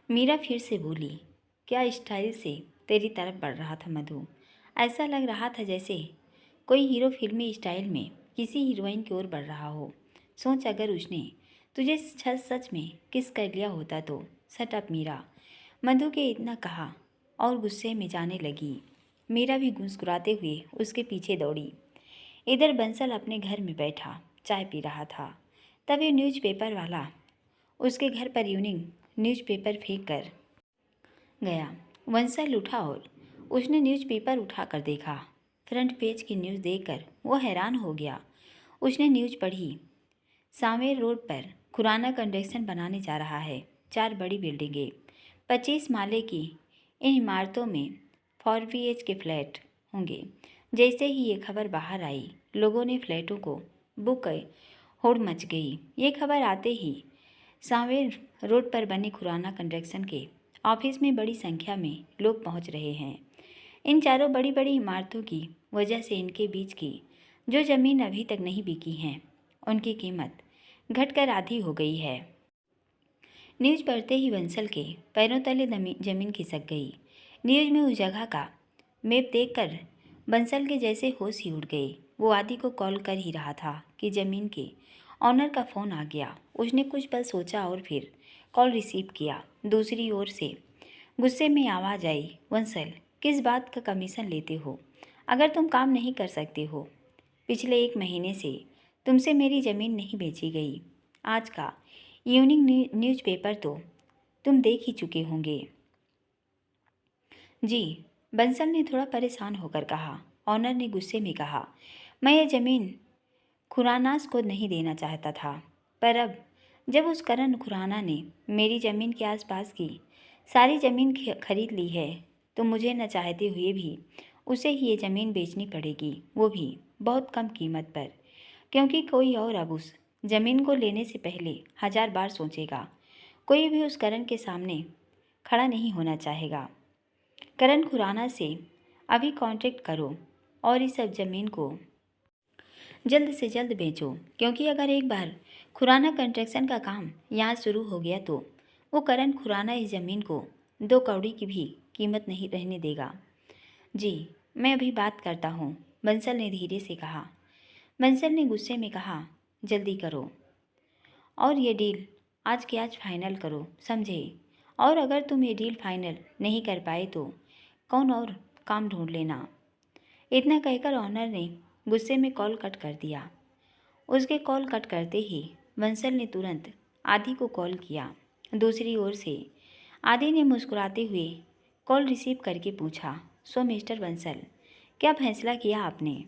मीरा फिर से बोली। क्या स्टाइल से तेरी तरफ बढ़ रहा था मधु। ऐसा लग रहा था जैसे कोई हीरो फिल्मी स्टाइल में किसी हीरोइन की ओर बढ़ रहा हो। सोच अगर उसने तुझे सच सच में किस कर लिया होता तो। सट अप मीरा, मधु के इतना कहा और गुस्से में जाने लगी। मीरा भी मुस्कुराते हुए उसके पीछे दौड़ी। इधर बंसल अपने घर में बैठा चाय पी रहा था। तभी न्यूज़पेपर वाला उसके घर पर यूनिंग न्यूज़पेपर फेंक कर गया। बंसल उठा और उसने न्यूज़पेपर उठाकर देखा। फ्रंट पेज की न्यूज़ देखकर वो हैरान हो गया। उसने न्यूज़ पढ़ी। सांवेर रोड पर खुराना कंस्ट्रक्शन बनाने जा रहा है। 4 बड़ी बिल्डिंगें, 25 माले की। इन इमारतों में 4 BH के फ्लैट होंगे। जैसे ही ये खबर बाहर आई, लोगों ने फ्लैटों को बुक कर होड़ मच गई। ये खबर आते ही सांवेर रोड पर बने खुराना कंस्ट्रक्शन के ऑफिस में बड़ी संख्या में लोग पहुंच रहे हैं। इन चारों बड़ी बड़ी इमारतों की वजह से इनके बीच की जो ज़मीन अभी तक नहीं बिकी हैं, उनकी कीमत घटकर आधी हो गई है। न्यूज़ पढ़ते ही बंसल के पैरों तले जमीन खिसक गई। न्यूज़ में उस जगह का मैप देखकर बंसल के जैसे होश ही उड़ गए। वो आदि को कॉल कर ही रहा था कि ज़मीन के ऑनर का फ़ोन आ गया। उसने कुछ पल सोचा और फिर कॉल रिसीव किया। दूसरी ओर से गुस्से में आवाज़ आई, बंसल, किस बात का कमीशन लेते हो अगर तुम काम नहीं कर सकते हो। पिछले 1 महीने से तुमसे मेरी ज़मीन नहीं बेची गई। आज का इवनिंग न्यूज़पेपर तो तुम देख ही चुके होंगे। जी, बंसल ने थोड़ा परेशान होकर कहा। ऑनर ने गुस्से में कहा, मैं ये ज़मीन खुरानास को नहीं देना चाहता था, पर अब जब उस करण खुराना ने मेरी ज़मीन के आसपास की सारी ज़मीन खरीद ली है, तो मुझे न चाहते हुए भी उसे ही ये ज़मीन बेचनी पड़ेगी, वो भी बहुत कम कीमत पर। क्योंकि कोई और अब उस ज़मीन को लेने से पहले 1000 बार सोचेगा। कोई भी उस करण के सामने खड़ा नहीं होना चाहेगा। करण खुराना से अभी कॉन्ट्रैक्ट करो और इस सब ज़मीन को जल्द से जल्द बेचो, क्योंकि अगर एक बार खुराना कंस्ट्रक्शन का काम यहाँ शुरू हो गया तो वो करण खुराना इस ज़मीन को 2 कौड़ी की भी कीमत नहीं रहने देगा। जी, मैं अभी बात करता हूँ, बंसल ने धीरे से कहा। बंसल ने गुस्से में कहा, जल्दी करो और ये डील आज के आज फाइनल करो, समझे। और अगर तुम ये डील फाइनल नहीं कर पाए तो कौन और काम ढूंढ लेना। इतना कहकर ऑनर ने गुस्से में कॉल कट कर दिया। उसके कॉल कट करते ही बंसल ने तुरंत आदि को कॉल किया। दूसरी ओर से आदि ने मुस्कुराते हुए कॉल रिसीव करके पूछा, सो मिस्टर बंसल, क्या फैसला किया आपने।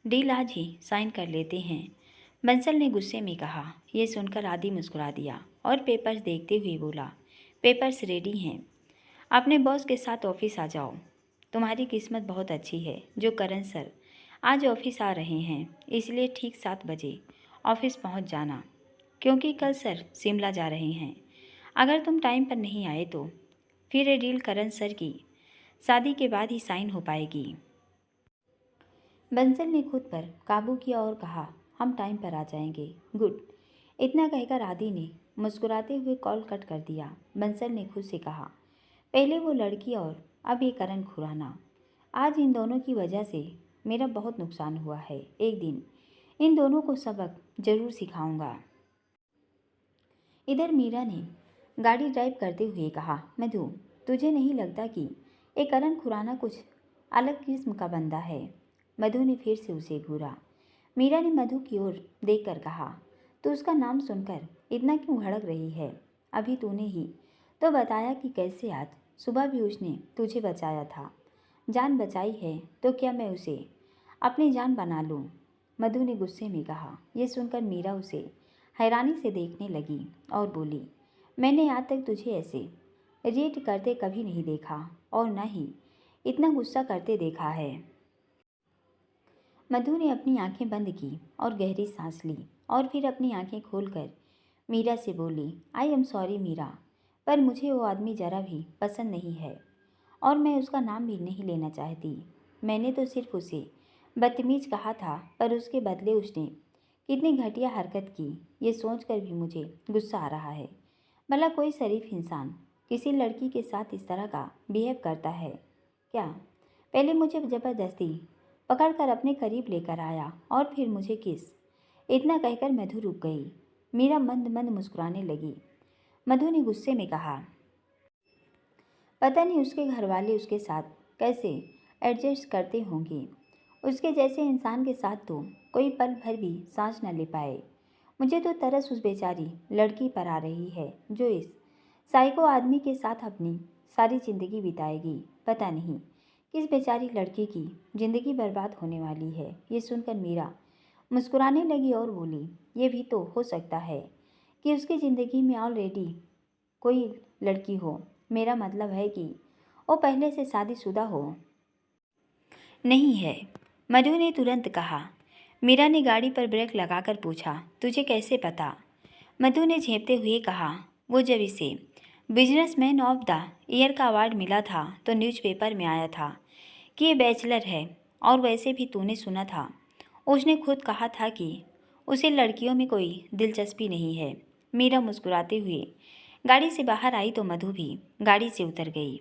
डील आज ही साइन कर लेते हैं, बंसल ने गुस्से में कहा। यह सुनकर आदि मुस्कुरा दिया और पेपर्स देखते हुए बोला, पेपर्स रेडी हैं, अपने बॉस के साथ ऑफिस आ जाओ। तुम्हारी किस्मत बहुत अच्छी है जो करण सर आज ऑफिस आ रहे हैं, इसलिए ठीक 7 बजे ऑफिस पहुंच जाना, क्योंकि कल सर शिमला जा रहे हैं। अगर तुम टाइम पर नहीं आए तो फिर ये डील करण सर की शादी के बाद ही साइन हो पाएगी। बंसल ने खुद पर काबू किया और कहा, हम टाइम पर आ जाएंगे। गुड। इतना कहकर आदि ने मुस्कुराते हुए कॉल कट कर दिया। बंसल ने खुद से कहा, पहले वो लड़की और अब ये करण खुराना, आज इन दोनों की वजह से मेरा बहुत नुकसान हुआ है। एक दिन इन दोनों को सबक जरूर सिखाऊंगा। इधर मीरा ने गाड़ी ड्राइव करते हुए कहा, मधु, तुझे नहीं लगता कि एक करण खुराना कुछ अलग किस्म का बंदा है। मधु ने फिर से उसे घूरा। मीरा ने मधु की ओर देखकर कहा, तो उसका नाम सुनकर इतना क्यों भड़क रही है। अभी तूने ही तो बताया कि कैसे आज सुबह भी उसने तुझे बचाया था। जान बचाई है तो क्या मैं उसे अपनी जान बना लूं। मधु ने गुस्से में कहा। यह सुनकर मीरा उसे हैरानी से देखने लगी और बोली, मैंने आज तक तुझे ऐसे रिएक्ट करते कभी नहीं देखा और न ही इतना गुस्सा करते देखा है। मधु ने अपनी आंखें बंद की और गहरी सांस ली और फिर अपनी आंखें खोलकर मीरा से बोली, आई एम सॉरी मीरा, पर मुझे वो आदमी ज़रा भी पसंद नहीं है और मैं उसका नाम भी नहीं लेना चाहती। मैंने तो सिर्फ उसे बदतमीज कहा था, पर उसके बदले उसने कितनी घटिया हरकत की, ये सोचकर भी मुझे गुस्सा आ रहा है। भला कोई शरीफ इंसान किसी लड़की के साथ इस तरह का बिहेव करता है क्या? पहले मुझे ज़बरदस्ती पकड़कर अपने करीब लेकर आया और फिर मुझे किस। इतना कहकर मधु रुक गई। मीरा मंद मंद मुस्कुराने लगी। मधु ने गुस्से में कहा, पता नहीं उसके घर वाले उसके साथ कैसे एडजस्ट करते होंगे। उसके जैसे इंसान के साथ तो कोई पल भर भी सांस न ले पाए। मुझे तो तरस उस बेचारी लड़की पर आ रही है जो इस साइको आदमी के साथ अपनी सारी जिंदगी बिताएगी। पता नहीं किस बेचारी लड़की की जिंदगी बर्बाद होने वाली है। ये सुनकर मीरा मुस्कुराने लगी और बोली, ये भी तो हो सकता है कि उसकी ज़िंदगी में ऑलरेडी कोई लड़की हो। मेरा मतलब है कि वो पहले से शादीशुदा हो। नहीं है, मधु ने तुरंत कहा। मीरा ने गाड़ी पर ब्रेक लगाकर पूछा, तुझे कैसे पता? मधु ने झेंपते हुए कहा, वो जब इसे बिजनेसमैन ऑफ द ईयर का अवार्ड मिला था तो न्यूज़पेपर में आया था कि ये बैचलर है। और वैसे भी तूने सुना था, उसने खुद कहा था कि उसे लड़कियों में कोई दिलचस्पी नहीं है। मीरा मुस्कुराते हुए गाड़ी से बाहर आई तो मधु भी गाड़ी से उतर गई।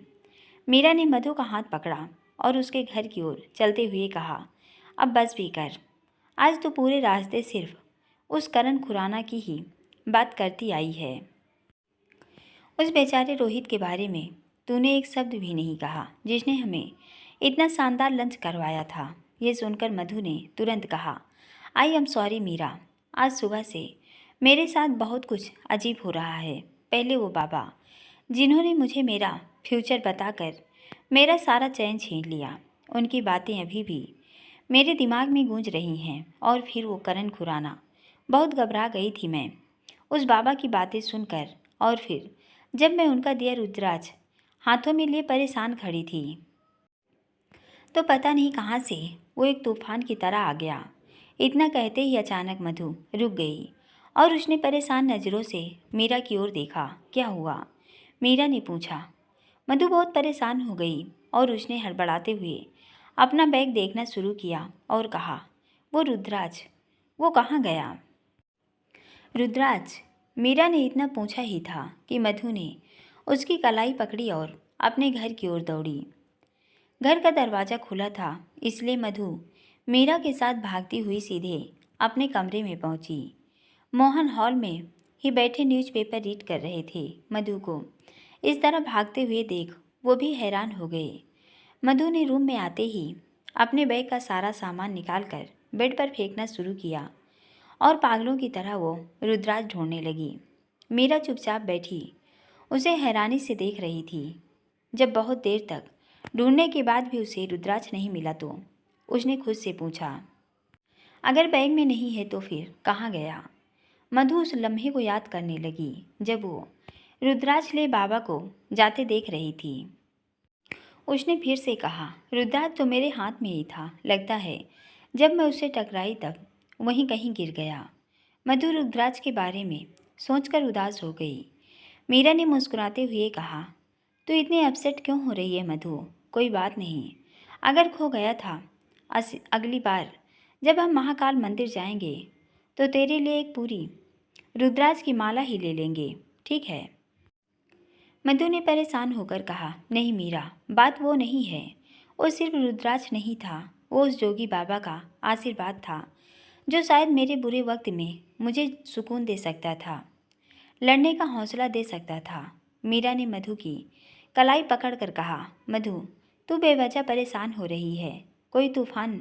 मीरा ने मधु का हाथ पकड़ा और उसके घर की ओर चलते हुए कहा, अब बस भी कर। आज तो पूरे रास्ते सिर्फ उस करण खुराना की ही बात करती आई है। उस बेचारे रोहित के बारे में तूने एक शब्द भी नहीं कहा, जिसने हमें इतना शानदार लंच करवाया था। ये सुनकर मधु ने तुरंत कहा, आई एम सॉरी मीरा, आज सुबह से मेरे साथ बहुत कुछ अजीब हो रहा है। पहले वो बाबा जिन्होंने मुझे मेरा फ्यूचर बताकर मेरा सारा चैन छीन लिया, उनकी बातें अभी भी मेरे दिमाग में गूंज रही हैं। और फिर वो करण खुराना, बहुत घबरा गई थी मैं उस बाबा की बातें सुनकर। और फिर जब मैं उनका दिया रुद्राक्ष हाथों में लिए परेशान खड़ी थी तो पता नहीं कहाँ से वो एक तूफान की तरह आ गया। इतना कहते ही अचानक मधु रुक गई और उसने परेशान नज़रों से मीरा की ओर देखा। क्या हुआ? मीरा ने पूछा। मधु बहुत परेशान हो गई और उसने हड़बड़ाते हुए अपना बैग देखना शुरू किया और कहा, वो रुद्राक्ष, वो कहाँ गया? रुद्राक्ष? मीरा ने इतना पूछा ही था कि मधु ने उसकी कलाई पकड़ी और अपने घर की ओर दौड़ी। घर का दरवाज़ा खुला था, इसलिए मधु मीरा के साथ भागती हुई सीधे अपने कमरे में पहुंची। मोहन हॉल में ही बैठे न्यूज़पेपर रीड कर रहे थे। मधु को इस तरह भागते हुए देख वो भी हैरान हो गए। मधु ने रूम में आते ही अपने बैग का सारा सामान निकालकर बेड पर फेंकना शुरू किया और पागलों की तरह वो रुद्राक्ष ढूंढने लगी। मीरा चुपचाप बैठी उसे हैरानी से देख रही थी। जब बहुत देर तक ढूंढने के बाद भी उसे रुद्राक्ष नहीं मिला तो उसने खुद से पूछा, अगर बैग में नहीं है तो फिर कहाँ गया? मधु उस लम्हे को याद करने लगी जब वो रुद्राक्ष ले बाबा को जाते देख रही थी। उसने फिर से कहा, रुद्राक्ष तो मेरे हाथ में ही था, लगता है जब मैं उससे टकराई तब वहीं कहीं गिर गया। मधु रुद्राक्ष के बारे में सोचकर उदास हो गई। मीरा ने मुस्कुराते हुए कहा, तू इतनी अपसेट क्यों हो रही है मधु? कोई बात नहीं, अगर खो गया था अगली बार जब हम महाकाल मंदिर जाएंगे तो तेरे लिए एक पूरी रुद्राक्ष की माला ही ले लेंगे, ठीक है? मधु ने परेशान होकर कहा, नहीं मीरा, बात वो नहीं है। वो सिर्फ रुद्राक्ष नहीं था, वो उस जोगी बाबा का आशीर्वाद था जो शायद मेरे बुरे वक्त में मुझे सुकून दे सकता था, लड़ने का हौसला दे सकता था। मीरा ने मधु की कलाई पकड़कर कहा, मधु तू बेवजह परेशान हो रही है। कोई तूफान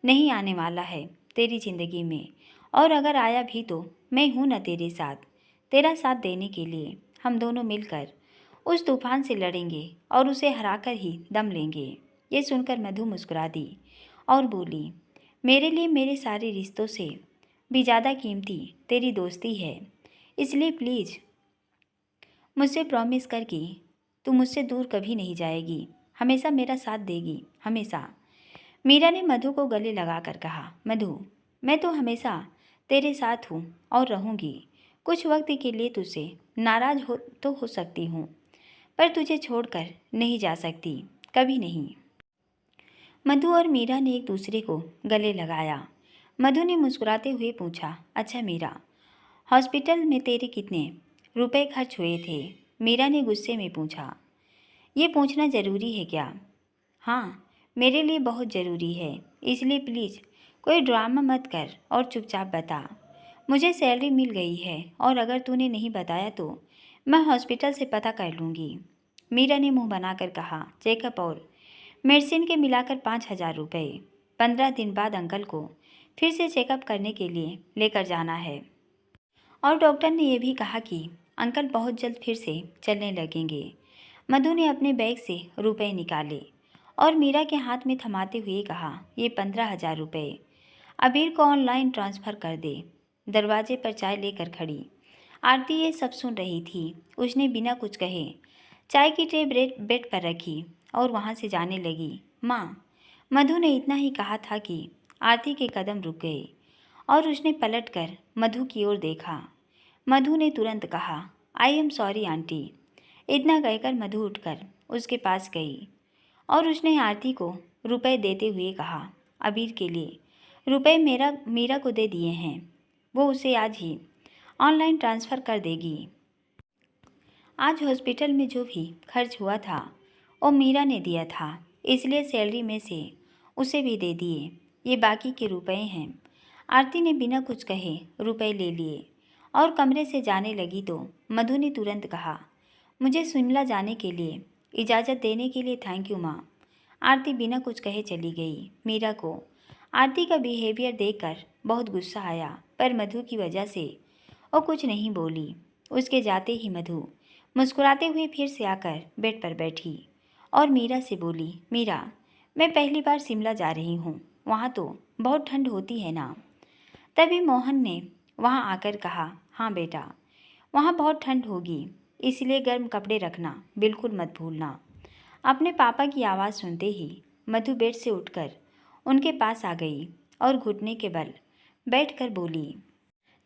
नहीं आने वाला है तेरी ज़िंदगी में, और अगर आया भी तो मैं हूँ न तेरे साथ, तेरा साथ देने के लिए। हम दोनों मिलकर उस तूफान से लड़ेंगे और उसे हराकर ही दम लेंगे। ये सुनकर मधु मुस्कुरा दी और बोली, मेरे लिए मेरे सारे रिश्तों से भी ज़्यादा कीमती तेरी दोस्ती है, इसलिए प्लीज़ मुझसे प्रॉमिस कर कि तू मुझसे दूर कभी नहीं जाएगी, हमेशा मेरा साथ देगी, हमेशा। मीरा ने मधु को गले लगाकर कहा, मधु मैं तो हमेशा तेरे साथ हूँ और रहूँगी। कुछ वक्त के लिए तुझसे नाराज़ हो सकती हूँ, पर तुझे छोड़कर नहीं जा सकती, कभी नहीं। मधु और मीरा ने एक दूसरे को गले लगाया। मधु ने मुस्कुराते हुए पूछा, अच्छा मीरा, हॉस्पिटल में तेरे कितने रुपए खर्च हुए थे? मीरा ने गुस्से में पूछा। ये पूछना ज़रूरी है क्या? हाँ, मेरे लिए बहुत ज़रूरी है, इसलिए प्लीज़ कोई ड्रामा मत कर और चुपचाप बता। मुझे सैलरी मिल गई है और अगर तूने नहीं बताया तो मैं हॉस्पिटल से पता कर लूँगी। मीरा ने मुंह बनाकर कहा। चेकअप और मेडिसिन के मिलाकर 5,000 रुपये। 15 दिन बाद अंकल को फिर से चेकअप करने के लिए लेकर जाना है और डॉक्टर ने यह भी कहा कि अंकल बहुत जल्द फिर से चलने लगेंगे। मधु ने अपने बैग से रुपए निकाले और मीरा के हाथ में थमाते हुए कहा, ये 15,000 रुपये अबीर को ऑनलाइन ट्रांसफ़र कर दे। दरवाजे पर चाय लेकर खड़ी आरती ये सब सुन रही थी। उसने बिना कुछ कहे चाय की ट्रे बेड पर रखी और वहाँ से जाने लगी। माँ, मधु ने इतना ही कहा था कि आरती के कदम रुक गए और उसने पलटकर मधु की ओर देखा। मधु ने तुरंत कहा, आई एम सॉरी आंटी। इतना कहकर मधु उठकर उसके पास गई और उसने आरती को रुपए देते हुए कहा, अबीर के लिए रुपए मीरा को दे दिए हैं, वो उसे आज ही ऑनलाइन ट्रांसफ़र कर देगी। आज हॉस्पिटल में जो भी खर्च हुआ था वो मीरा ने दिया था, इसलिए सैलरी में से उसे भी दे दिए। ये बाकी के रुपए हैं। आरती ने बिना कुछ कहे रुपए ले लिए और कमरे से जाने लगी तो मधु ने तुरंत कहा, मुझे शिमला जाने के लिए इजाज़त देने के लिए थैंक यू माँ। आरती बिना कुछ कहे चली गई। मीरा को आरती का बिहेवियर देखकर बहुत गुस्सा आया, पर मधु की वजह से वो कुछ नहीं बोली। उसके जाते ही मधु मुस्कुराते हुए फिर से आकर बेड पर बैठी और मीरा से बोली, मीरा, मैं पहली बार शिमला जा रही हूँ, वहाँ तो बहुत ठंड होती है ना। तभी मोहन ने वहाँ आकर कहा, हाँ बेटा, वहाँ बहुत ठंड होगी, इसलिए गर्म कपड़े रखना बिल्कुल मत भूलना। अपने पापा की आवाज़ सुनते ही मधु बेड से उठकर उनके पास आ गई और घुटने के बल बैठकर बोली,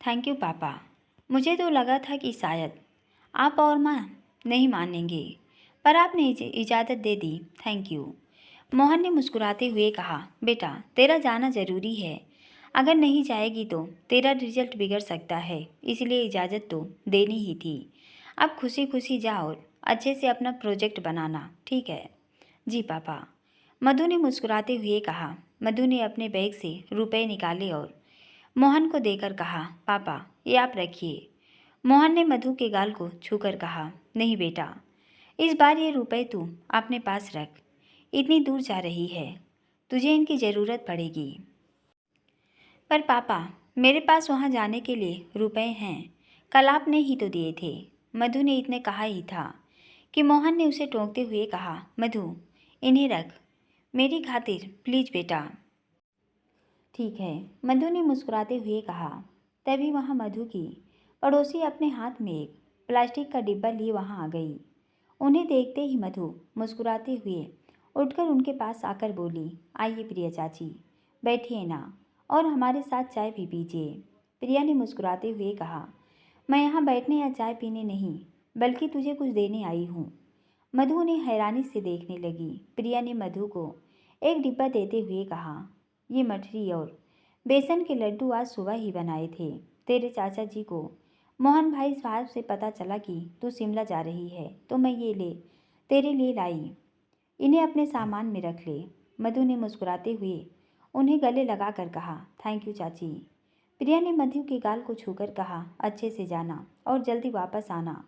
थैंक यू पापा। मुझे तो लगा था कि शायद आप और माँ नहीं मानेंगे, पर आपने इजाज़त दे दी, थैंक यू। मोहन ने मुस्कुराते हुए कहा, बेटा तेरा जाना ज़रूरी है, अगर नहीं जाएगी तो तेरा रिजल्ट बिगड़ सकता है, इसलिए इजाज़त तो देनी ही थी। अब खुशी खुशी जा और अच्छे से अपना प्रोजेक्ट बनाना, ठीक है? जी पापा, मधु ने मुस्कुराते हुए कहा। मधु ने अपने बैग से रुपए निकाले और मोहन को देकर कहा, पापा ये आप रखिए। मोहन ने मधु के गाल को छूकर कहा, नहीं बेटा, इस बार ये रुपए तू अपने पास रख, इतनी दूर जा रही है, तुझे इनकी ज़रूरत पड़ेगी। पर पापा, मेरे पास वहाँ जाने के लिए रुपए हैं, कल आपने ही तो दिए थे। मधु ने इतने कहा ही था कि मोहन ने उसे टोकते हुए कहा, मधु इन्हें रख, मेरी खातिर प्लीज़ बेटा। ठीक है, मधु ने मुस्कुराते हुए कहा। तभी वहाँ मधु की पड़ोसी अपने हाथ में एक प्लास्टिक का डिब्बा लिए वहाँ आ गई। उन्हें देखते ही मधु मुस्कुराते हुए उठकर उनके पास आकर बोली, आइए प्रिया चाची, बैठिए ना और हमारे साथ चाय भी पीजिए। प्रिया ने मुस्कुराते हुए कहा, मैं यहाँ बैठने या चाय पीने नहीं, बल्कि तुझे कुछ देने आई हूँ। मधु उन्हें हैरानी से देखने लगी। प्रिया ने मधु को एक डिब्बा देते हुए कहा, ये मठरी और बेसन के लड्डू आज सुबह ही बनाए थे। तेरे चाचा जी को मोहन भाई साहब से पता चला कि तू शिमला जा रही है, तो मैं ये तेरे लिए लाई, इन्हें अपने सामान में रख ले। मधु ने मुस्कुराते हुए उन्हें गले लगाकर कहा, थैंक यू चाची। प्रिया ने मधु के गाल को छूकर कहा, अच्छे से जाना और जल्दी वापस आना।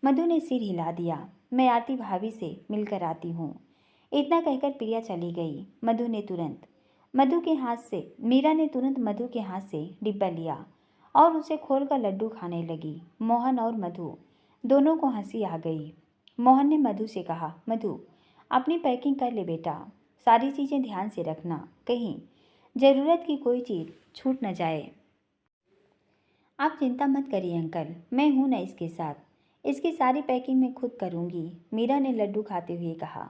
मधु ने सिर हिला दिया, मैं आरती भाभी से मिलकर आती हूँ। इतना कहकर प्रिया चली गई। मीरा ने तुरंत मधु के हाथ से डिब्बा लिया और उसे खोलकर लड्डू खाने लगी। मोहन और मधु दोनों को हंसी आ गई। मोहन ने मधु से कहा, मधु अपनी पैकिंग कर ले बेटा, सारी चीज़ें ध्यान से रखना, कहीं ज़रूरत की कोई चीज़ छूट न जाए। आप चिंता मत करिए अंकल, मैं हूँ ना इसके साथ, इसकी सारी पैकिंग मैं खुद करूँगी। मीरा ने लड्डू खाते हुए कहा।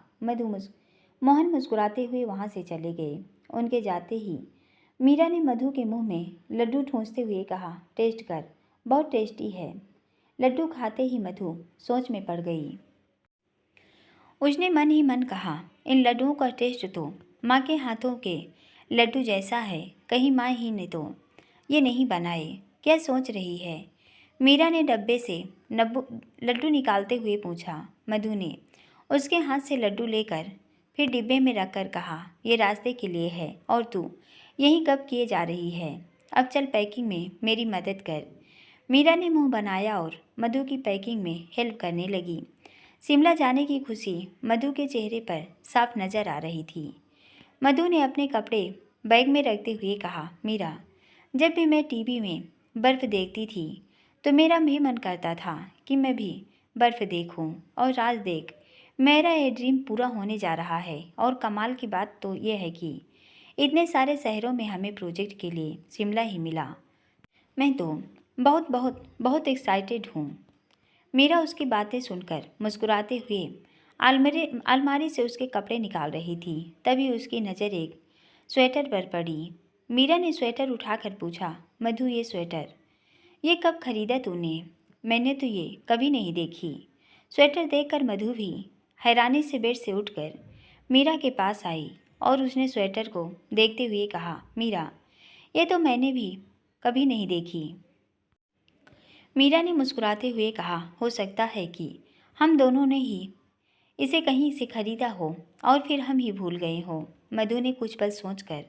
मोहन मुस्कुराते हुए वहाँ से चले गए। उनके जाते ही मीरा ने मधु के मुंह में लड्डू ठूंसते हुए कहा, टेस्ट कर, बहुत टेस्टी है। लड्डू खाते ही मधु सोच में पड़ गई। उसने मन ही मन कहा, इन लड्डुओं का टेस्ट तो माँ के हाथों के लड्डू जैसा है, कहीं माँ ही ने तो ये नहीं बनाए। क्या सोच रही है? मीरा ने डब्बे से नब्बू लड्डू निकालते हुए पूछा। मधु ने उसके हाथ से लड्डू लेकर फिर डिब्बे में रखकर कहा, ये रास्ते के लिए है और तू यहीं कब किए जा रही है? अब चल पैकिंग में मेरी मदद कर। मीरा ने मुंह बनाया और मधु की पैकिंग में हेल्प करने लगी। शिमला जाने की खुशी मधु के चेहरे पर साफ नजर आ रही थी। मधु ने अपने कपड़े बैग में रखते हुए कहा, मीरा, जब भी मैं टीवी में बर्फ़ देखती थी तो मेरा भी मन करता था कि मैं भी बर्फ़ देखूं। और आज देख, मेरा ये ड्रीम पूरा होने जा रहा है। और कमाल की बात तो ये है कि इतने सारे शहरों में हमें प्रोजेक्ट के लिए शिमला ही मिला। मैं तो बहुत बहुत बहुत एक्साइटेड हूँ। मीरा उसकी बातें सुनकर मुस्कुराते हुए अलमारी से उसके कपड़े निकाल रही थी। तभी उसकी नज़र एक स्वेटर पर पड़ी। मीरा ने स्वेटर उठाकर पूछा, मधु, ये स्वेटर ये कब खरीदा तूने? मैंने तो ये कभी नहीं देखी। स्वेटर देखकर मधु भी हैरानी से बेड से उठकर मीरा के पास आई और उसने स्वेटर को देखते हुए कहा, मीरा, ये तो मैंने भी कभी नहीं देखी। मीरा ने मुस्कुराते हुए कहा, हो सकता है कि हम दोनों ने ही इसे कहीं से खरीदा हो और फिर हम ही भूल गए हो। मधु ने कुछ पल सोचकर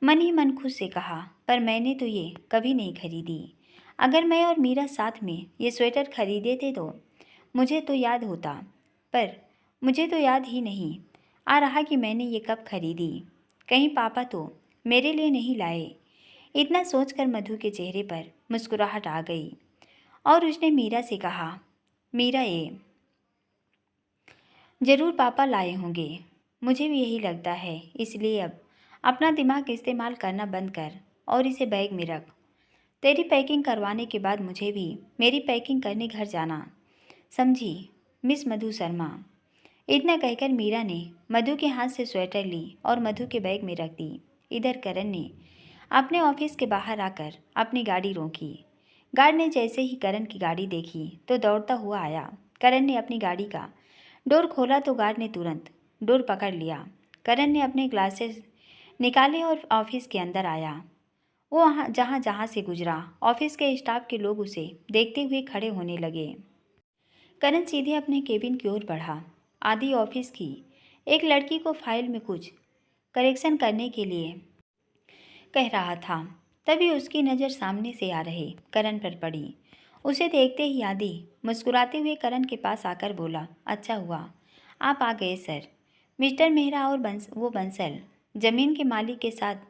मन ही मन खुद से कहा, पर मैंने तो ये कभी नहीं खरीदी। अगर मैं और मीरा साथ में ये स्वेटर खरीदे थे तो मुझे तो याद होता, पर मुझे तो याद ही नहीं आ रहा कि मैंने ये कब खरीदी। कहीं पापा तो मेरे लिए नहीं लाए। इतना सोचकर मधु के चेहरे पर मुस्कुराहट आ गई और उसने मीरा से कहा, मीरा, ये ज़रूर पापा लाए होंगे, मुझे भी यही लगता है। इसलिए अब अपना दिमाग इस्तेमाल करना बंद कर और इसे बैग में रख। तेरी पैकिंग करवाने के बाद मुझे भी मेरी पैकिंग करने घर जाना, समझी मिस मधु शर्मा? इतना कहकर मीरा ने मधु के हाथ से स्वेटर ली और मधु के बैग में रख दी। इधर करण ने अपने ऑफिस के बाहर आकर अपनी गाड़ी रोकी। गार्ड ने जैसे ही करण की गाड़ी देखी तो दौड़ता हुआ आया। करण ने अपनी गाड़ी का डोर खोला तो गार्ड ने तुरंत डोर पकड़ लिया। करण ने अपने ग्लासेस निकाले और ऑफिस के अंदर आया। वो जहाँ जहाँ से गुजरा ऑफिस के स्टाफ के लोग उसे देखते हुए खड़े होने लगे। करण सीधे अपने केबिन की ओर बढ़ा। आधी ऑफिस की एक लड़की को फाइल में कुछ करेक्शन करने के लिए कह रहा था। तभी उसकी नज़र सामने से आ रहे करण पर पड़ी। उसे देखते ही आदि मुस्कुराते हुए करण के पास आकर बोला, अच्छा हुआ आप आ गए सर। मिस्टर मेहरा और वो बंसल ज़मीन के मालिक के साथ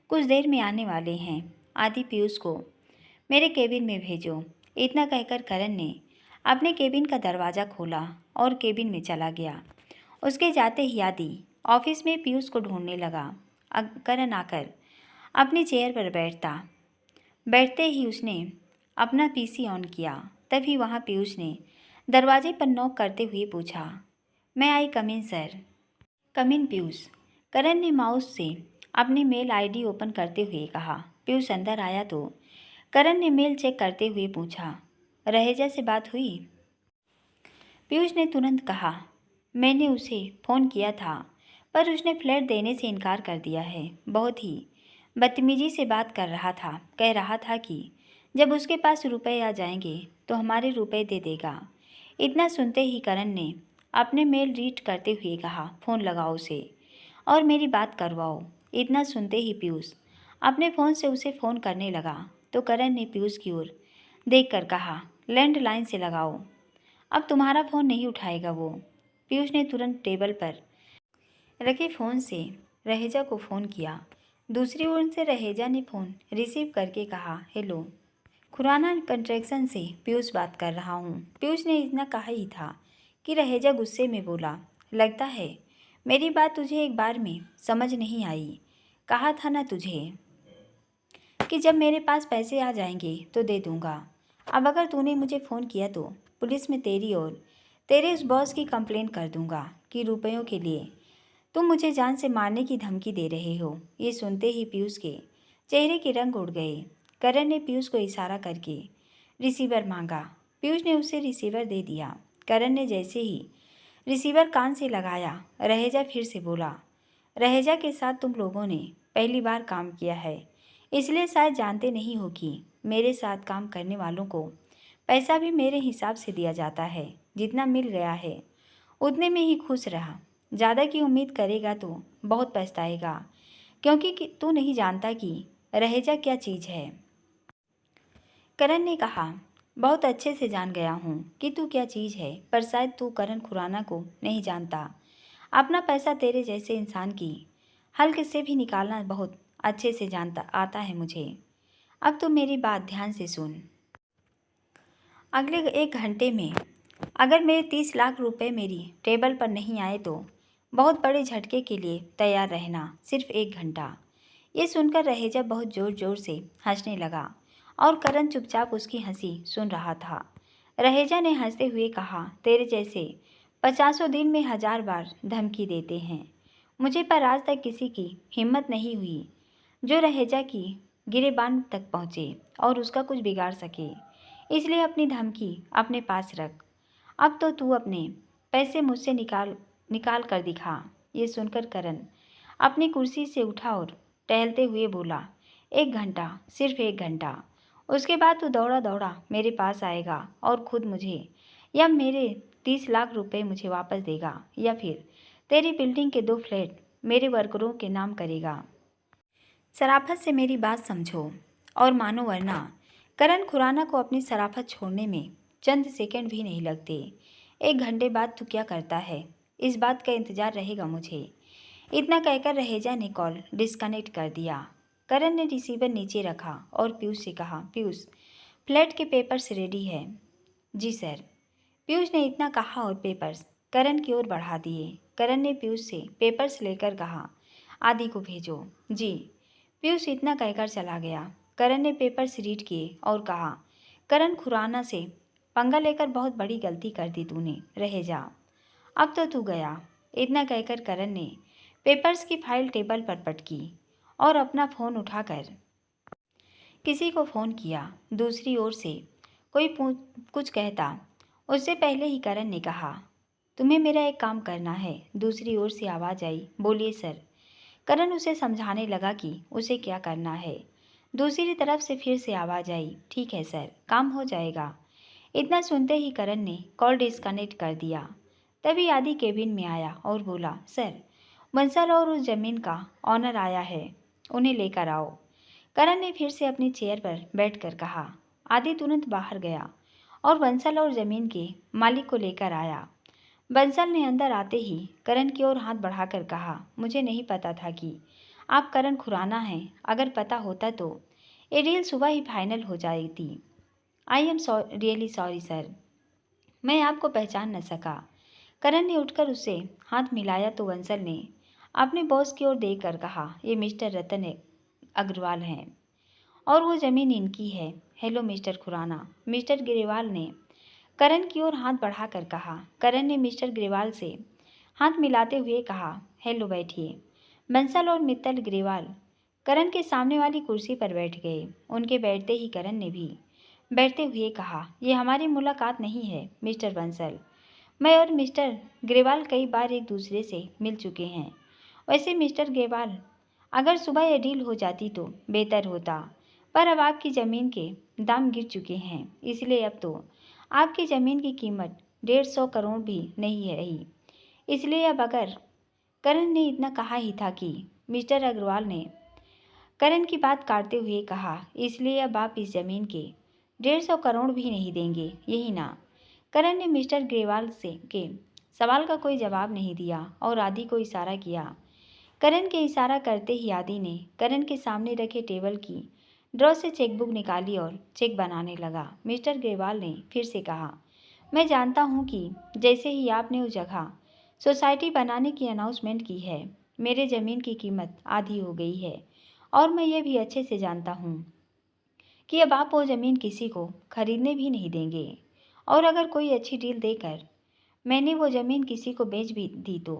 कुछ देर में आने वाले हैं। आदि, पीयूष को मेरे केबिन में भेजो। इतना कहकर करण ने अपने केबिन का दरवाज़ा खोला और केबिन में चला गया। उसके जाते ही आदि ऑफिस में पीयूष को ढूंढने लगा। करण आकर अपनी चेयर पर बैठते ही उसने अपना पीसी ऑन किया। तभी वहाँ पीयूष ने दरवाजे पर नॉक करते हुए पूछा, मैं आई कम इन सर? कम इन पीयूष, करण ने माउस से अपनी मेल आईडी ओपन करते हुए कहा। पीयूष अंदर आया तो करण ने मेल चेक करते हुए पूछा, रहेजा से बात हुई? पीयूष ने तुरंत कहा, मैंने उसे फ़ोन किया था पर उसने फ्लैट देने से इनकार कर दिया है। बहुत ही बदतमीजी से बात कर रहा था। कह रहा था कि जब उसके पास रुपए आ जाएंगे तो हमारे रुपए दे देगा। इतना सुनते ही करण ने अपने मेल रीड करते हुए कहा, फ़ोन लगाओ उसे और मेरी बात करवाओ। इतना सुनते ही पीयूष अपने फ़ोन से उसे फ़ोन करने लगा तो करण ने पीयूष की ओर देखकर कहा, लैंडलाइन से लगाओ, अब तुम्हारा फ़ोन नहीं उठाएगा वो। पीयूष ने तुरंत टेबल पर रखे फ़ोन से रहेजा को फ़ोन किया। दूसरी ओर से रहेजा ने फ़ोन रिसीव करके कहा, हेलो, खुराना कंस्ट्रक्शन से पीयूष बात कर रहा हूँ। पीयूष ने इतना कहा ही था कि रहेजा गुस्से में बोला, लगता है मेरी बात तुझे एक बार में समझ नहीं आई। कहा था ना तुझे कि जब मेरे पास पैसे आ जाएंगे तो दे दूँगा। अब अगर तूने मुझे फ़ोन किया तो पुलिस में तेरी और तेरे उस बॉस की कंप्लेंट कर दूँगा कि रुपयों के लिए तुम मुझे जान से मारने की धमकी दे रहे हो। ये सुनते ही पीयूष के चेहरे के रंग उड़ गए। करण ने पीयूष को इशारा करके रिसीवर मांगा। पीयूष ने उसे रिसीवर दे दिया। करण ने जैसे ही रिसीवर कान से लगाया, रहेजा फिर से बोला, रहेजा के साथ तुम लोगों ने पहली बार काम किया है, इसलिए शायद जानते नहीं हो कि मेरे साथ काम करने वालों को पैसा भी मेरे हिसाब से दिया जाता है, जितना मिल गया है उतने में ही खुश रहा। ज़्यादा की उम्मीद करेगा तो बहुत पछताएगा, क्योंकि तू नहीं जानता कि रहेजा क्या चीज़ है। करण ने कहा, बहुत अच्छे से जान गया हूँ कि तू क्या चीज़ है, पर शायद तू करण खुराना को नहीं जानता। अपना पैसा तेरे जैसे इंसान की हल्क से भी निकालना बहुत अच्छे से जानता आता है मुझे। अब तो मेरी बात ध्यान से सुन। अगले 1 घंटे में अगर मेरे 30 लाख रुपए मेरी टेबल पर नहीं आए तो बहुत बड़े झटके के लिए तैयार रहना। सिर्फ 1 घंटा। ये सुनकर रहेजा बहुत ज़ोर ज़ोर से हंसने लगा और करण चुपचाप उसकी हंसी सुन रहा था। रहेजा ने हंसते हुए कहा, तेरे जैसे 50 दिन में 1000 बार धमकी देते हैं मुझे, पर आज तक किसी की हिम्मत नहीं हुई जो रहेजा की गिरेबान तक पहुँचे और उसका कुछ बिगाड़ सके। इसलिए अपनी धमकी अपने पास रख। अब तो तू अपने पैसे मुझसे निकाल निकाल कर दिखा। ये सुनकर करण अपनी कुर्सी से उठा और टहलते हुए बोला, 1 घंटा, सिर्फ 1 घंटा। उसके बाद तू दौड़ा दौड़ा मेरे पास आएगा और खुद मुझे या मेरे 30 लाख रुपए मुझे वापस देगा, या फिर तेरी बिल्डिंग के 2 फ्लैट मेरे वर्करों के नाम करेगा। शराफत से मेरी बात समझो और मानो, वरना करण खुराना को अपनी शराफत छोड़ने में चंद सेकंड भी नहीं लगते। 1 घंटे बाद तू क्या करता है, इस बात का इंतजार रहेगा मुझे। इतना कहकर रहेजा ने कॉल डिस्कनेक्ट कर दिया। करण ने रिसीवर नीचे रखा और पीयूष से कहा, पीयूष, फ्लैट के पेपर्स रेडी है। जी सर। पीयूष ने इतना कहा और पेपर्स करण की ओर बढ़ा दिए। करण ने पीयूष से पेपर्स लेकर कहा, आदि को भेजो। जी। पीयूष इतना कहकर चला गया। करण ने पेपर्स रीड किए और कहा, करण खुराना से पंगा लेकर बहुत बड़ी गलती कर दी तूने, रहे जा। अब तो तू गया। इतना कहकर करण ने पेपर्स की फाइल टेबल पर पटकी और अपना फ़ोन उठाकर किसी को फ़ोन किया। दूसरी ओर से कोई कुछ कहता उससे पहले ही करण ने कहा, तुम्हें मेरा एक काम करना है। दूसरी ओर से आवाज़ आई, बोलिए सर। करण उसे समझाने लगा कि उसे क्या करना है। दूसरी तरफ से फिर से आवाज़ आई, ठीक है सर, काम हो जाएगा। इतना सुनते ही करण ने कॉल डिस्कनेक्ट कर दिया। तभी आदि केबिन में आया और बोला, सर, बंसल और उस ज़मीन का ऑनर आया है, उन्हें लेकर आओ। करण ने फिर से अपनी चेयर पर बैठकर कहा। आदि तुरंत बाहर गया और बंसल और ज़मीन के मालिक को लेकर आया। बंसल ने अंदर आते ही करण की ओर हाथ बढ़ाकर कहा, मुझे नहीं पता था कि आप करण खुराना हैं। अगर पता होता तो ये डील सुबह ही फाइनल हो जाती। I am really sorry sir, मैं आपको पहचान न सका। करण ने उठकर उससे हाथ मिलाया तो बंसल ने अपने बॉस की ओर देखकर कहा, ये मिस्टर रतन अग्रवाल हैं और वो ज़मीन इनकी है। Hello mister Khurana. Mister Grewal ने करण की ओर हाथ बढ़ाकर कहा। करण ने मिस्टर ग्रेवाल से हाथ मिलाते हुए कहा, हेलो, बैठिए। बंसल और मित्तल ग्रेवाल करण के सामने वाली कुर्सी पर बैठ गए। उनके बैठते ही करण ने भी बैठते हुए कहा, यह हमारी मुलाकात नहीं है मिस्टर बंसल। मैं और मिस्टर ग्रेवाल कई बार एक दूसरे से मिल चुके हैं। वैसे मिस्टर ग्रेवाल, अगर सुबह यह डील हो जाती तो बेहतर होता, पर अब आपकी ज़मीन के दाम गिर चुके हैं, इसलिए अब तो आपकी ज़मीन की कीमत 150 करोड़ भी नहीं रही। इसलिए अब अगर करण ने इतना कहा ही था कि मिस्टर अग्रवाल ने करण की बात काटते हुए कहा, इसलिए अब आप इस ज़मीन के 150 करोड़ भी नहीं देंगे, यही ना। करण ने मिस्टर ग्रेवाल से के सवाल का कोई जवाब नहीं दिया और आदि को इशारा किया। करण के इशारा करते ही आदि ने करण के सामने रखे टेबल की ड्रॉ से चेकबुक निकाली और चेक बनाने लगा। मिस्टर ग्रेवाल ने फिर से कहा, मैं जानता हूँ कि जैसे ही आपने उस जगह सोसाइटी बनाने की अनाउंसमेंट की है, मेरे ज़मीन की कीमत आधी हो गई है और मैं ये भी अच्छे से जानता हूँ कि अब आप वो ज़मीन किसी को खरीदने भी नहीं देंगे, और अगर कोई अच्छी डील देकर मैंने वो ज़मीन किसी को बेच भी दी तो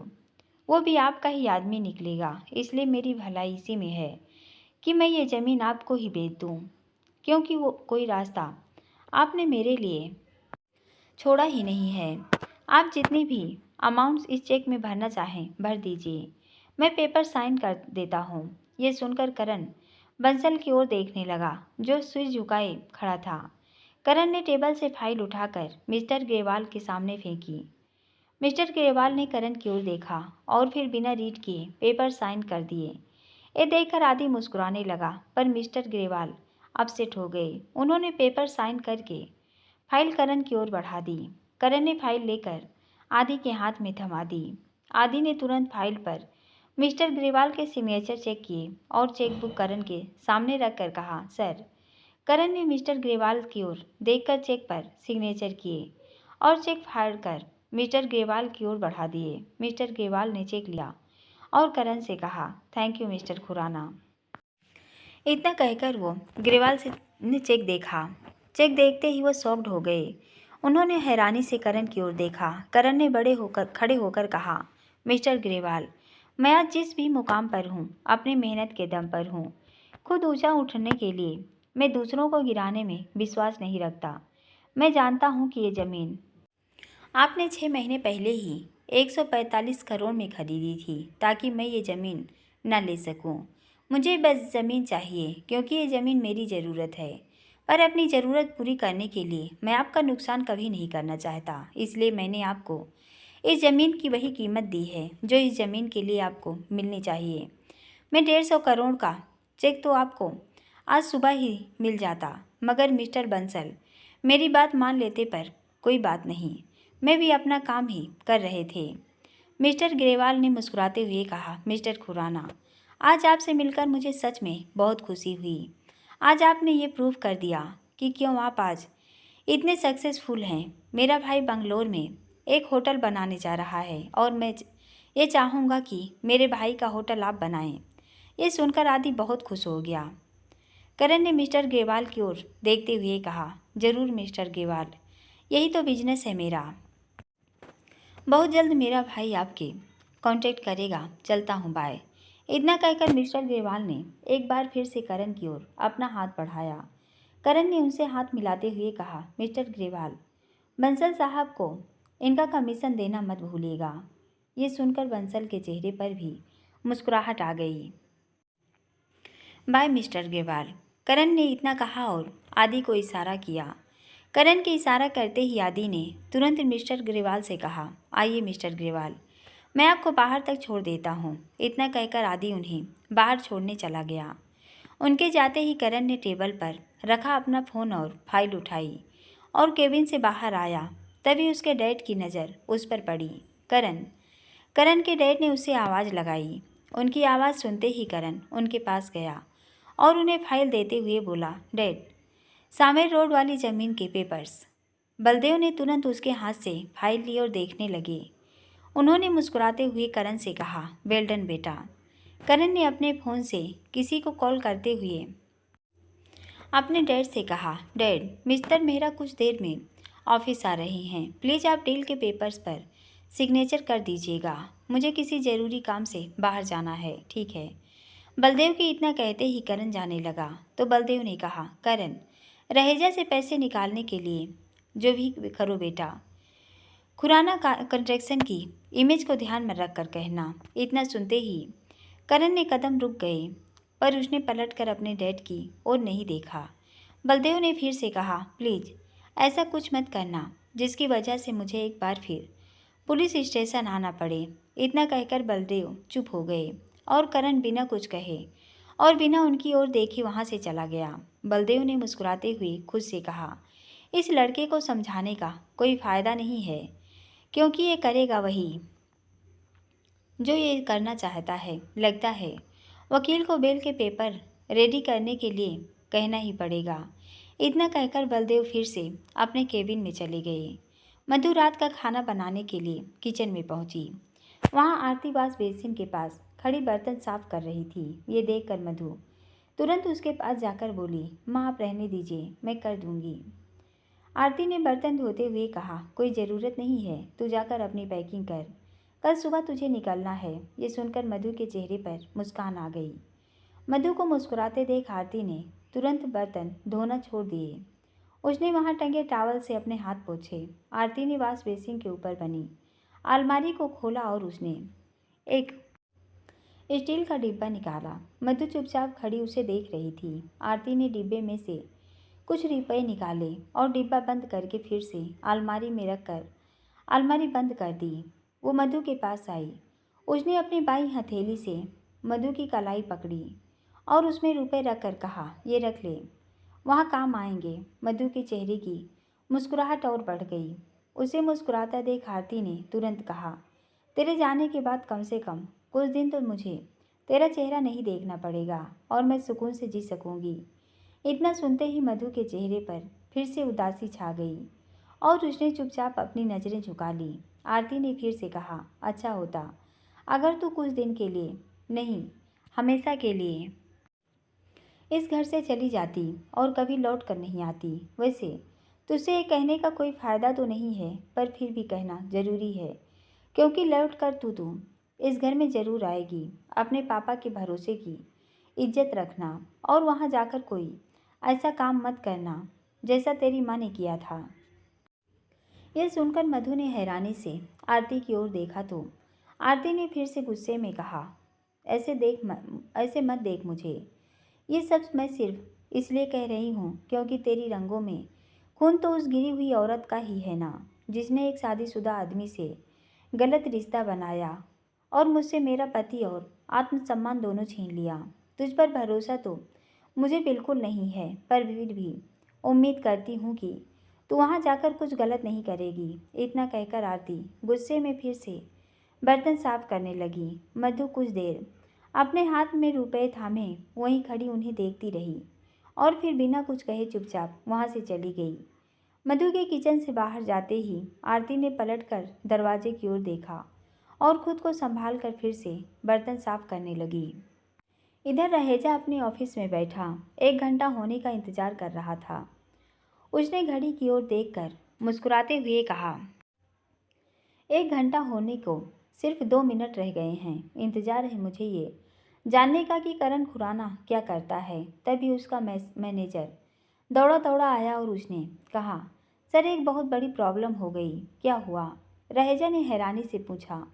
वो भी आपका ही आदमी निकलेगा। इसलिए मेरी भलाई इसी में है कि मैं ये ज़मीन आपको ही बेच दूँ, क्योंकि वो कोई रास्ता आपने मेरे लिए छोड़ा ही नहीं है। आप जितनी भी अमाउंट्स इस चेक में भरना चाहें भर दीजिए, मैं पेपर साइन कर देता हूँ। ये सुनकर करण बंसल की ओर देखने लगा, जो सिर झुकाए खड़ा था। करण ने टेबल से फाइल उठाकर मिस्टर ग्रेवाल के सामने फेंकी। मिस्टर ग्रेवाल ने करण की ओर देखा और फिर बिना रीड किए पेपर साइन कर दिए। ये देखकर आदि मुस्कुराने लगा, पर मिस्टर ग्रेवाल अपसेट हो गए। उन्होंने पेपर साइन करके फाइल करण की ओर बढ़ा दी। करण ने फाइल लेकर आदि के हाथ में थमा दी। आदि ने तुरंत फाइल पर मिस्टर ग्रेवाल के सिग्नेचर चेक किए और चेकबुक करण के सामने रखकर कहा, सर। करण ने मिस्टर ग्रेवाल की ओर देखकर चेक पर सिग्नेचर किए और चेक फाड़कर मिस्टर ग्रेवाल की ओर बढ़ा दिए। मिस्टर ग्रेवाल ने चेक लिया और करण से कहा, थैंक यू मिस्टर खुराना। इतना कहकर वो ग्रेवाल से ने चेक देखा। चेक देखते ही वो शॉक्ड हो गए। उन्होंने हैरानी से करण की ओर देखा। करण ने खड़े होकर कहा, मिस्टर ग्रेवाल, मैं आज जिस भी मुकाम पर हूँ अपनी मेहनत के दम पर हूँ। खुद ऊंचा उठने के लिए मैं दूसरों को गिराने में विश्वास नहीं रखता। मैं जानता हूँ कि ये ज़मीन आपने 6 महीने पहले ही 145 करोड़ में खरीदी थी ताकि मैं ये ज़मीन न ले सकूं। मुझे बस ज़मीन चाहिए क्योंकि ये ज़मीन मेरी ज़रूरत है, पर अपनी ज़रूरत पूरी करने के लिए मैं आपका नुकसान कभी नहीं करना चाहता। इसलिए मैंने आपको इस ज़मीन की वही कीमत दी है जो इस ज़मीन के लिए आपको मिलनी चाहिए। मैं 150 करोड़ का चेक तो आपको आज सुबह ही मिल जाता, मगर मिस्टर बंसल मेरी बात मान लेते पर कोई बात नहीं, मैं भी अपना काम ही कर रहे थे। मिस्टर ग्रेवाल ने मुस्कुराते हुए कहा, मिस्टर खुराना, आज आपसे मिलकर मुझे सच में बहुत खुशी हुई। आज आपने ये प्रूव कर दिया कि क्यों आप आज इतने सक्सेसफुल हैं। मेरा भाई बंगलोर में एक होटल बनाने जा रहा है और मैं ये चाहूँगा कि मेरे भाई का होटल आप बनाएं। ये सुनकर आदि बहुत खुश हो गया। करण ने मिस्टर ग्रेवाल की ओर देखते हुए कहा, जरूर मिस्टर ग्रेवाल, यही तो बिजनेस है मेरा। बहुत जल्द मेरा भाई आपके कांटेक्ट करेगा। चलता हूँ, बाय। इतना कहकर मिस्टर ग्रेवाल ने एक बार फिर से करण की ओर अपना हाथ बढ़ाया। करण ने उनसे हाथ मिलाते हुए कहा, मिस्टर ग्रेवाल, बंसल साहब को इनका कमीशन देना मत भूलिएगा। ये सुनकर बंसल के चेहरे पर भी मुस्कुराहट आ गई। बाय मिस्टर ग्रेवाल, करण ने इतना कहा और आदि को इशारा किया। करण के इशारा करते ही आदि ने तुरंत मिस्टर ग्रेवाल से कहा, आइए मिस्टर ग्रेवाल, मैं आपको बाहर तक छोड़ देता हूँ। इतना कहकर आदि उन्हें बाहर छोड़ने चला गया। उनके जाते ही करण ने टेबल पर रखा अपना फ़ोन और फाइल उठाई और केबिन से बाहर आया। तभी उसके डैड की नज़र उस पर पड़ी। करण करण के डैड ने उसे आवाज़ लगाई। उनकी आवाज़ सुनते ही करण उनके पास गया और उन्हें फाइल देते हुए बोला, डैड, सामेर रोड वाली ज़मीन के पेपर्स। बलदेव ने तुरंत उसके हाथ से फाइल ली और देखने लगे। उन्होंने मुस्कुराते हुए करण से कहा, वेल डन बेटा। करण ने अपने फ़ोन से किसी को कॉल करते हुए अपने डैड से कहा, डैड, मिस्टर मेहरा कुछ देर में ऑफिस आ रहे हैं। प्लीज़ आप डील के पेपर्स पर सिग्नेचर कर दीजिएगा। मुझे किसी ज़रूरी काम से बाहर जाना है। ठीक है। बलदेव के इतना कहते ही करण जाने लगा तो बलदेव ने कहा, करण, रहेजा से पैसे निकालने के लिए जो भी करो बेटा, खुराना कंस्ट्रक्शन की इमेज को ध्यान में रख कर कहना। इतना सुनते ही करण ने कदम रुक गए, पर उसने पलटकर अपने डैड की ओर नहीं देखा। बलदेव ने फिर से कहा, प्लीज़ ऐसा कुछ मत करना जिसकी वजह से मुझे एक बार फिर पुलिस स्टेशन आना पड़े। इतना कहकर बलदेव चुप हो गए और करण बिना कुछ कहे और बिना उनकी ओर देखे वहाँ से चला गया। बलदेव ने मुस्कुराते हुए खुद से कहा, इस लड़के को समझाने का कोई फ़ायदा नहीं है, क्योंकि ये करेगा वही जो ये करना चाहता है। लगता है वकील को बेल के पेपर रेडी करने के लिए कहना ही पड़ेगा। इतना कहकर बलदेव फिर से अपने केबिन में चले गए। मधु रात का खाना बनाने के लिए किचन में पहुंची। वहां आरती वाश बेसिन के पास खड़ी बर्तन साफ कर रही थी। ये देखकर मधु तुरंत उसके पास जाकर बोली, माँ आप रहने दीजिए, मैं कर दूंगी। आरती ने बर्तन धोते हुए कहा, कोई ज़रूरत नहीं है, तू जाकर अपनी पैकिंग कर, कल सुबह तुझे निकलना है। ये सुनकर मधु के चेहरे पर मुस्कान आ गई। मधु को मुस्कुराते देख आरती ने तुरंत बर्तन धोना छोड़ दिए। उसने वहां टंगे टॉवल से अपने हाथ पोंछे। आरती ने वॉश बेसिन के ऊपर बनी अलमारी को खोला और उसने एक स्टील का डिब्बा निकाला। मधु चुपचाप खड़ी उसे देख रही थी। आरती ने डिब्बे में से कुछ रुपए निकाले और डिब्बा बंद करके फिर से अलमारी में रख कर अलमारी बंद कर दी। वो मधु के पास आई। उसने अपनी बाईं हथेली से मधु की कलाई पकड़ी और उसमें रुपए रख कर कहा, ये रख ले, वहाँ काम आएंगे। मधु के चेहरे की मुस्कुराहट और बढ़ गई। उसे मुस्कुराता देख आरती ने तुरंत कहा, तेरे जाने के बाद कम से कम कुछ दिन तो मुझे तेरा चेहरा नहीं देखना पड़ेगा और मैं सुकून से जी सकूंगी। इतना सुनते ही मधु के चेहरे पर फिर से उदासी छा गई और उसने चुपचाप अपनी नज़रें झुका ली। आरती ने फिर से कहा, अच्छा होता अगर तू कुछ दिन के लिए नहीं, हमेशा के लिए इस घर से चली जाती और कभी लौट कर नहीं आती। वैसे तुझसे ये कहने का कोई फ़ायदा तो नहीं है, पर फिर भी कहना ज़रूरी है, क्योंकि लौट कर तू इस घर में ज़रूर आएगी। अपने पापा के भरोसे की इज्जत रखना और वहाँ जाकर कोई ऐसा काम मत करना जैसा तेरी माँ ने किया था। यह सुनकर मधु ने हैरानी से आरती की ओर देखा तो आरती ने फिर से गुस्से में कहा, ऐसे मत देख मुझे। ये सब मैं सिर्फ इसलिए कह रही हूँ क्योंकि तेरी रंगों में खून तो उस गिरी हुई औरत का ही है ना, जिसने एक शादीशुदा आदमी से गलत रिश्ता बनाया और मुझसे मेरा पति और आत्मसम्मान दोनों छीन लिया। तुझ पर भरोसा तो मुझे बिल्कुल नहीं है, पर फिर भी उम्मीद करती हूँ कि तू वहाँ जाकर कुछ गलत नहीं करेगी। इतना कहकर आरती गुस्से में फिर से बर्तन साफ करने लगी। मधु कुछ देर अपने हाथ में रुपए थामे वहीं खड़ी उन्हें देखती रही और फिर बिना कुछ कहे चुपचाप वहाँ से चली गई। मधु के किचन से बाहर जाते ही आरती ने पलटकर दरवाजे की ओर देखा और खुद को संभाल कर फिर से बर्तन साफ करने लगी। इधर रहेजा अपने ऑफिस में बैठा 1 घंटा होने का इंतजार कर रहा था। उसने घड़ी की ओर देखकर मुस्कुराते हुए कहा, 1 घंटा होने को सिर्फ 2 मिनट रह गए हैं। इंतजार है मुझे ये जानने का कि करण खुराना क्या करता है। तभी उसका मैनेजर दौड़ा दौड़ा आया और उसने कहा, सर एक बहुत बड़ी प्रॉब्लम हो गई। क्या हुआ? रहेजा ने हैरानी से पूछा।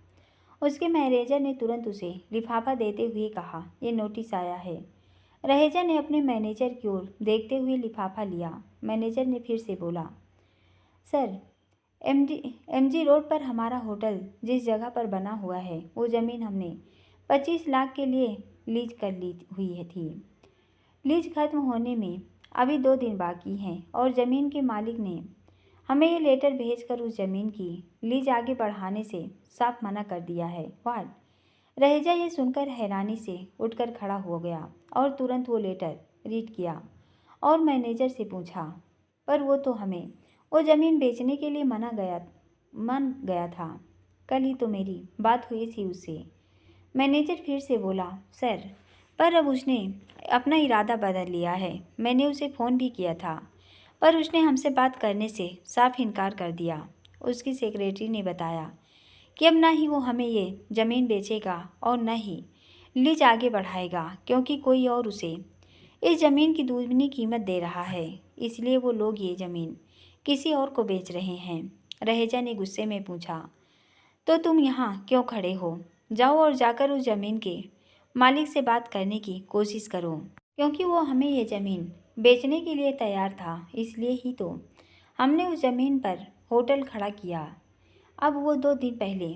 उसके मैनेजर ने तुरंत उसे लिफाफा देते हुए कहा, ये नोटिस आया है। रहेजा ने अपने मैनेजर की ओर देखते हुए लिफाफा लिया। मैनेजर ने फिर से बोला, सर एमजी रोड पर हमारा होटल जिस जगह पर बना हुआ है वो ज़मीन हमने 25 लाख के लिए लीज कर ली हुई थी। लीज खत्म होने में अभी 2 दिन बाकी हैं और ज़मीन के मालिक ने हमें ये लेटर भेजकर उस ज़मीन की लीज आगे बढ़ाने से साफ मना कर दिया है। वाट? रहेजा ये सुनकर हैरानी से उठकर खड़ा हो गया और तुरंत वो लेटर रीड किया और मैनेजर से पूछा, पर वो तो हमें वो ज़मीन बेचने के लिए मन गया था। कल ही तो मेरी बात हुई थी उससे। मैनेजर फिर से बोला, सर पर अब उसने अपना इरादा बदल लिया है। मैंने उसे फ़ोन भी किया था पर उसने हमसे बात करने से साफ इनकार कर दिया। उसकी सेक्रेटरी ने बताया कि अब ना ही वो हमें ये ज़मीन बेचेगा और न ही लीज आगे बढ़ाएगा, क्योंकि कोई और उसे इस ज़मीन की दुगनी कीमत दे रहा है। इसलिए वो लोग ये ज़मीन किसी और को बेच रहे हैं। रहेजा ने गुस्से में पूछा, तो तुम यहाँ क्यों खड़े हो? जाओ और जाकर उस ज़मीन के मालिक से बात करने की कोशिश करो, क्योंकि वो हमें ये ज़मीन बेचने के लिए तैयार था। इसलिए ही तो हमने उस ज़मीन पर होटल खड़ा किया। अब वो 2 दिन पहले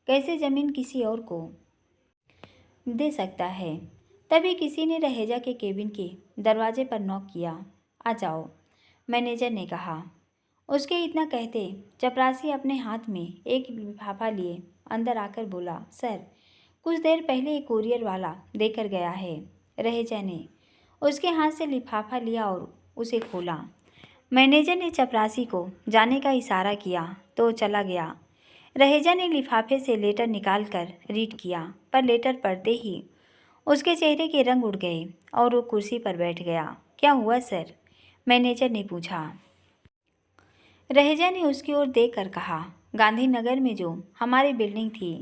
कैसे ज़मीन किसी और को दे सकता है? तभी किसी ने रहेजा के केबिन के दरवाजे पर नॉक किया। आ जाओ, मैनेजर ने कहा। उसके इतना कहते चपरासी अपने हाथ में एक लिफाफा लिए अंदर आकर बोला, सर कुछ देर पहले एक कुरियर वाला देकर गया है। रहेजा ने उसके हाथ से लिफाफा लिया और उसे खोला। मैनेजर ने चपरासी को जाने का इशारा किया तो चला गया। रहेजा ने लिफाफे से लेटर निकालकर रीड किया, पर लेटर पढ़ते ही उसके चेहरे के रंग उड़ गए और वो कुर्सी पर बैठ गया। क्या हुआ सर? मैनेजर ने पूछा। रहेजा ने उसकी ओर देखकर कहा, गांधीनगर में जो हमारी बिल्डिंग थी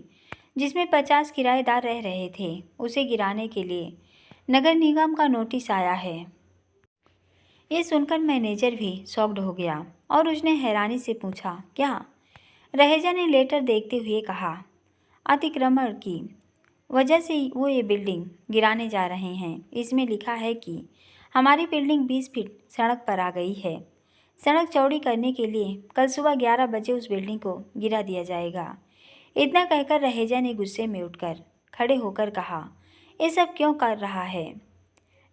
जिसमें 50 किराएदार रह रहे थे, उसे गिराने के लिए नगर निगम का नोटिस आया है। ये सुनकर मैनेजर भी शॉक्ड हो गया और उसने हैरानी से पूछा, क्या? रहेजा ने लेटर देखते हुए कहा, अतिक्रमण की वजह से वो ये बिल्डिंग गिराने जा रहे हैं। इसमें लिखा है कि हमारी बिल्डिंग 20 फीट सड़क पर आ गई है। सड़क चौड़ी करने के लिए कल सुबह 11 बजे उस बिल्डिंग को गिरा दिया जाएगा। इतना कहकर रहेजा ने गुस्से में उठकर खड़े होकर कहा, ये सब क्यों कर रहा है?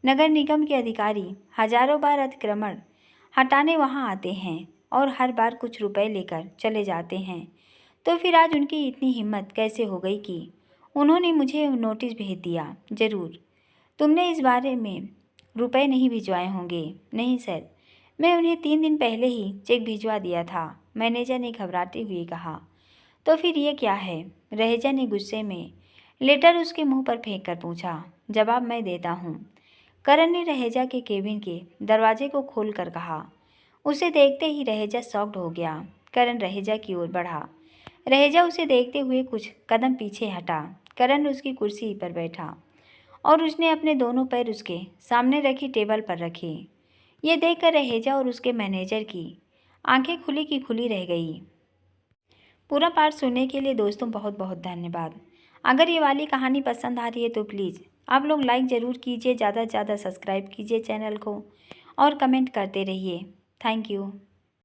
नगर निगम के अधिकारी हजारों बार अतिक्रमण हटाने वहां आते हैं और हर बार कुछ रुपए लेकर चले जाते हैं, तो फिर आज उनकी इतनी हिम्मत कैसे हो गई कि उन्होंने मुझे नोटिस भेज दिया? जरूर तुमने इस बारे में रुपए नहीं भिजवाए होंगे। नहीं सर, मैं उन्हें 3 दिन पहले ही चेक भिजवा दिया था, मैनेजर ने घबराते हुए कहा। तो फिर ये क्या है? रहेजा ने गुस्से में लेटर उसके मुंह पर फेंक कर पूछा। जवाब मैं देता हूँ, करण ने रहेजा के केबिन के दरवाजे को खोल कर कहा। उसे देखते ही रहेजा शॉक्ड हो गया। करण रहेजा की ओर बढ़ा। रहेजा उसे देखते हुए कुछ कदम पीछे हटा। करण उसकी कुर्सी पर बैठा और उसने अपने दोनों पैर उसके सामने रखी टेबल पर रखे। ये देखकर रहेजा और उसके मैनेजर की आंखें खुली की खुली रह गई। पूरा पार्ट सुनने के लिए दोस्तों बहुत बहुत धन्यवाद। अगर ये वाली कहानी पसंद आ रही है तो प्लीज़ आप लोग लाइक ज़रूर कीजिए, ज़्यादा से ज़्यादा सब्सक्राइब कीजिए चैनल को और कमेंट करते रहिए। Thank you.